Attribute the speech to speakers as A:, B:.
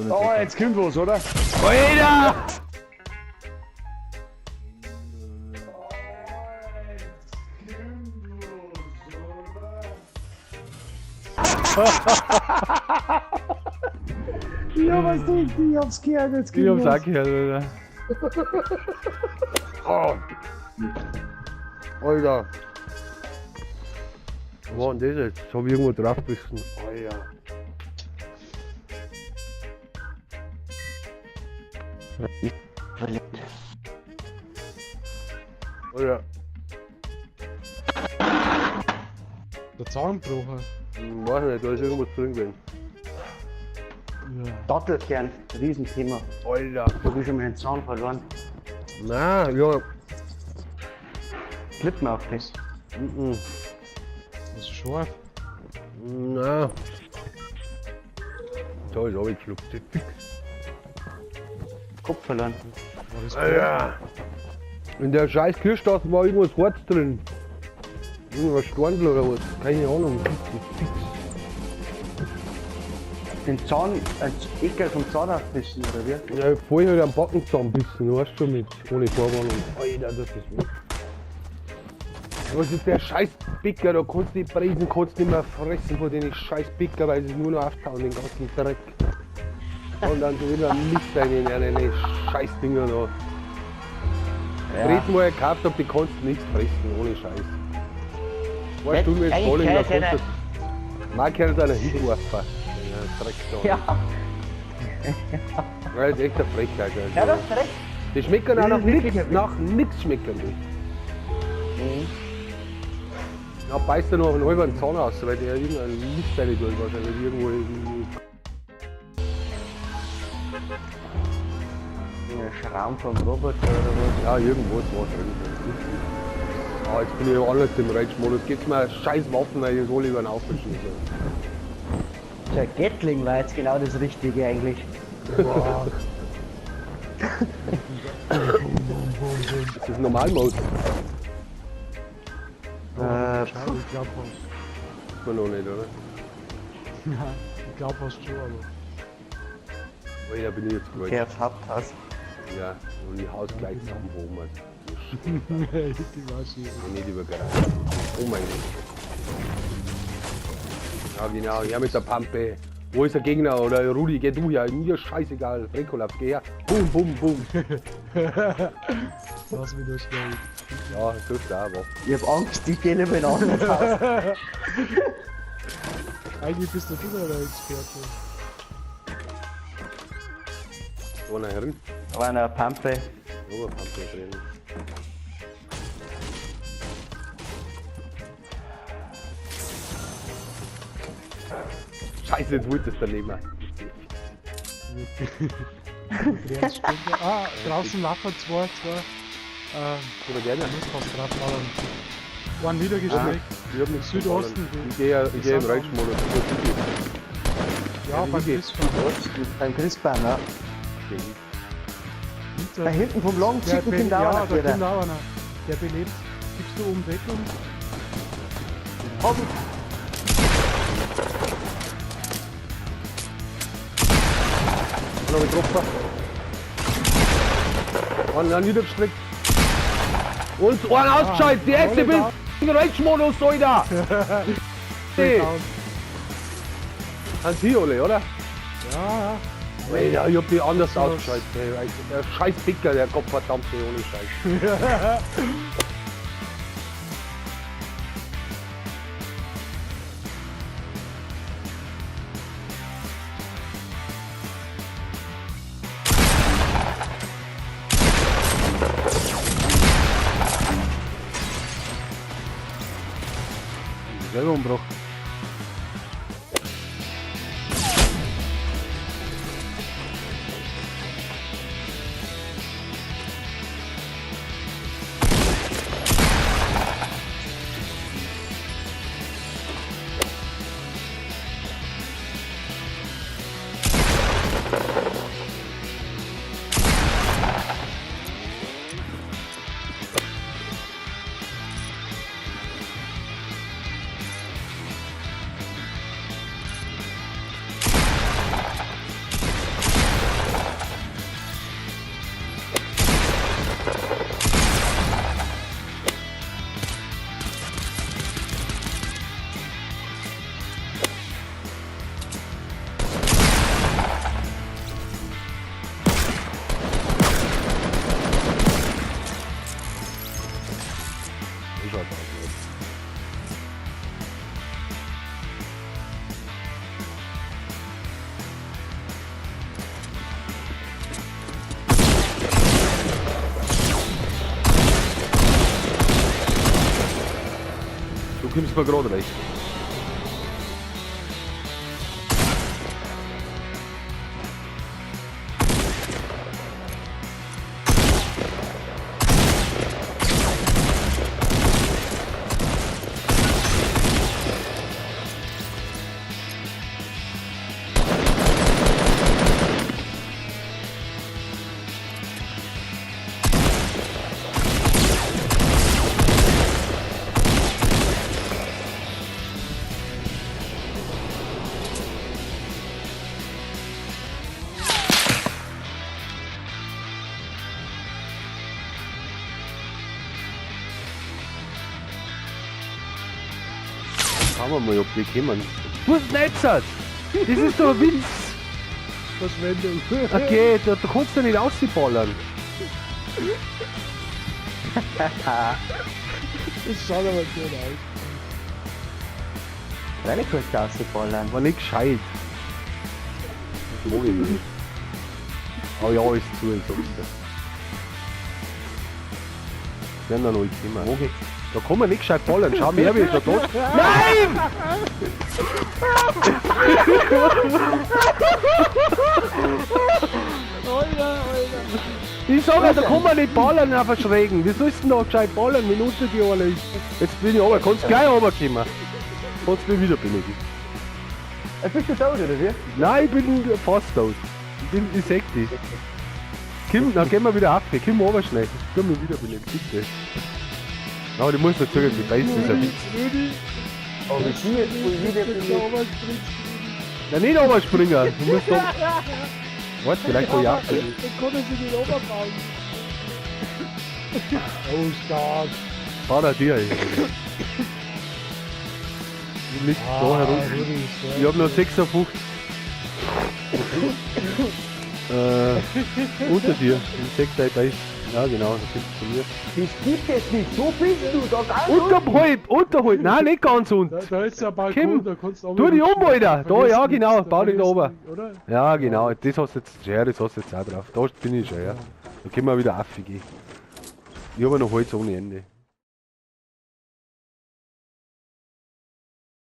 A: Oh, jetzt kommt was, oder?
B: Alter!
A: Ja, was du? Ich hab's gehört, jetzt
B: Ich
A: kommt
B: hab's auch
A: was.
B: gehört, Alter. Oh. Alter. Was war denn das jetzt? Jetzt hab ich irgendwo draufgebissen. Alter. Alter.
A: Der Zahnbrucher.
B: Weiß nicht, da ist irgendwas drin gewesen.
A: Ja.
C: Dattelkern, Riesenthema.
B: Alter.
C: Da hab ich schon mal den Zahn verloren.
B: Nein, ja.
C: Klippen auf das.
B: Mhm.
A: Das ist scharf.
B: Nein. Da ist abgeschluckt.
C: Kopf verloren.
A: War das
B: Alter. In der scheiß Kirschstraße war irgendwas Harz drin. Irgendwas Storndl oder was. Keine Ahnung.
C: Den Zahn als Ekel vom Zahn aufbissen, oder wie?
B: Ja, vorher hat er am Backen zusammenbissen, du hast schon mit, ohne Vorwarnung. Alter, das ist weg. Was ist der scheiß Picker, da kannst du die Preisen kannst nicht mehr fressen von den scheiß Picker, weil sie nur noch auftauen, den ganzen Dreck. Und dann so wieder Mist rein in eine scheiß Dinger da.
C: Ja.
B: Brezen, wo ich gekauft hab, die kannst du nicht fressen, ohne Scheiß. Weißt du, wie jetzt
C: Eigentlich
B: Falling, da
C: gehört
B: kannst
C: einer-
B: du... Mal gehört einer hinwerfen. Ja, Dreck da.
C: Ja,
B: Das ist echt eine Frechheit. Also.
C: ja, das ist recht.
B: Die schmecken auch
C: Das
B: nach
C: ist wirklich
B: nichts,
C: ein
B: nach nichts schmecken die.
C: Mhm.
B: Ja, beißt er noch einen halben Zahn aus, weil der irgendein Mist rein tut, wahrscheinlich irgendwo.
C: Ein Schraum vom Roboter oder
B: Ja, irgendwas war drin. Ah, jetzt bin ich ja anders im Rage-Modus. Geht's mir scheiß Waffen, weil ich so lieber einen aufgeschmissen.
C: was. Der Gatling war jetzt genau das Richtige eigentlich.
A: Boah.
B: Ist das Normalmode?
A: Scheiße, ich glaub was.
B: Ist man noch nicht, oder?
A: Ja, ich glaub was schon, aber.
B: Oh, ja, bin ich jetzt gewollt.
C: Der aufs Haupthaus.
B: Ja, und die Haus gleich zusammen oben.
A: Die war schön.
B: Nicht übergereicht. Oh mein Gott. Ja, genau, ja mit der Pampe. Wo ist der Gegner? Oder Rudi, geh du her. Mir scheißegal. Frekolab, geh her. Bum, bum, bum.
A: Das wieder schnell.
B: Ja, so ist da aber.
C: Ich hab Angst, die gehen über ein anderes Haus.
A: Eigentlich bist du der Experte.
B: So einer herin.
C: Da war eine Pampe.
B: Oh, Pampe drin. Scheiße, jetzt wollte es daneben.
A: Draußen lachen zwei.
B: Oder gerne.
A: Muss fast drauf ballern. Waren niedergeschlägt.
B: Ich hab nichts
A: Südosten.
B: Ich geh im Rage-Modus.
A: Ja, beim Christbaum.
C: Beim Christbaum, ja. Da hinten vom Long
A: Der
C: Chicken kommt auch
A: ja,
C: einer
A: da
C: wieder.
A: kommt auch einer. Der belebt. Gibst du oben weg und
C: Komm,
B: Noch ein Tropfer. Einen niedergestreckt. Und einen ausgeschaltet. Die erste bin im Rage-Modus, Alter. Hey,
A: down.
B: an Sie, Ole, oder?
A: Ja,
B: Alter, ich hab die anders ausgeschaltet. Ey. Der scheiß Picker, der Gottverdammt, ohne Scheiß. Selber Umbruch. kommst mir gerade recht. Schauen wir mal, ob die kommen. Du hast nicht gesagt! Das ist doch ein Witz!
A: Verschwendung.
B: Okay, da kannst du nicht rausballern.
A: Das schaut aber gut aus.
C: Freilich kannst du rausballern.
B: War nicht gescheit. Das mag ich nicht. Aber ja, ist zu, ich sag's dir. Werden dann alle kommen. Da kann man nicht gescheit ballern. Schau mir, wie ist er tot. Nein! Ich sag ja, da kann man nicht ballern auf der Schrägen. Wie sollst du denn da gescheit ballern, wenn unter die alle ist? Jetzt bin ich runter. Kannst gleich runterkommen. Kannst mich wieder benötigen.
C: Bist du tot, oder wie?
B: Nein, ich bin fast tot. Ich sag dich. Kim, dann gehen wir wieder ab. Kim, runter schnell. Komm mich wieder benötigen, bitte. Aber die muss natürlich die Beißen, ist ein Witz.
C: Oh, wie sie jetzt wohl wieder
B: Ja, nicht runterspringen. Du musst doch... Warte, vielleicht kann ich auch.
A: Dann konnte sie den Oberbaum. Oh, stark.
B: Fahr da dir, ey. Die liegt da herum. Ich hab noch 56. Unter dir. Im Sektor Beiß. Ja, genau, das ist zu mir.
C: Das gibt es nicht, so bist du, da ganz
B: Unterhalb! Nein, nicht ganz unten.
A: Da ist der Balkon,
B: Kim,
A: da kannst du auch
B: tu dich
A: wieder
B: um, Alter. Da,
A: vergessen
B: ja, genau,
A: nichts,
B: bau dich da
A: vergessen
B: oben.
A: nichts, oder?
B: Ja, genau, das hast du jetzt, ja, das hast du jetzt auch drauf. Da bin ich schon, ja. Da können wir wieder aufgehen. Ich habe noch Holz ohne Ende.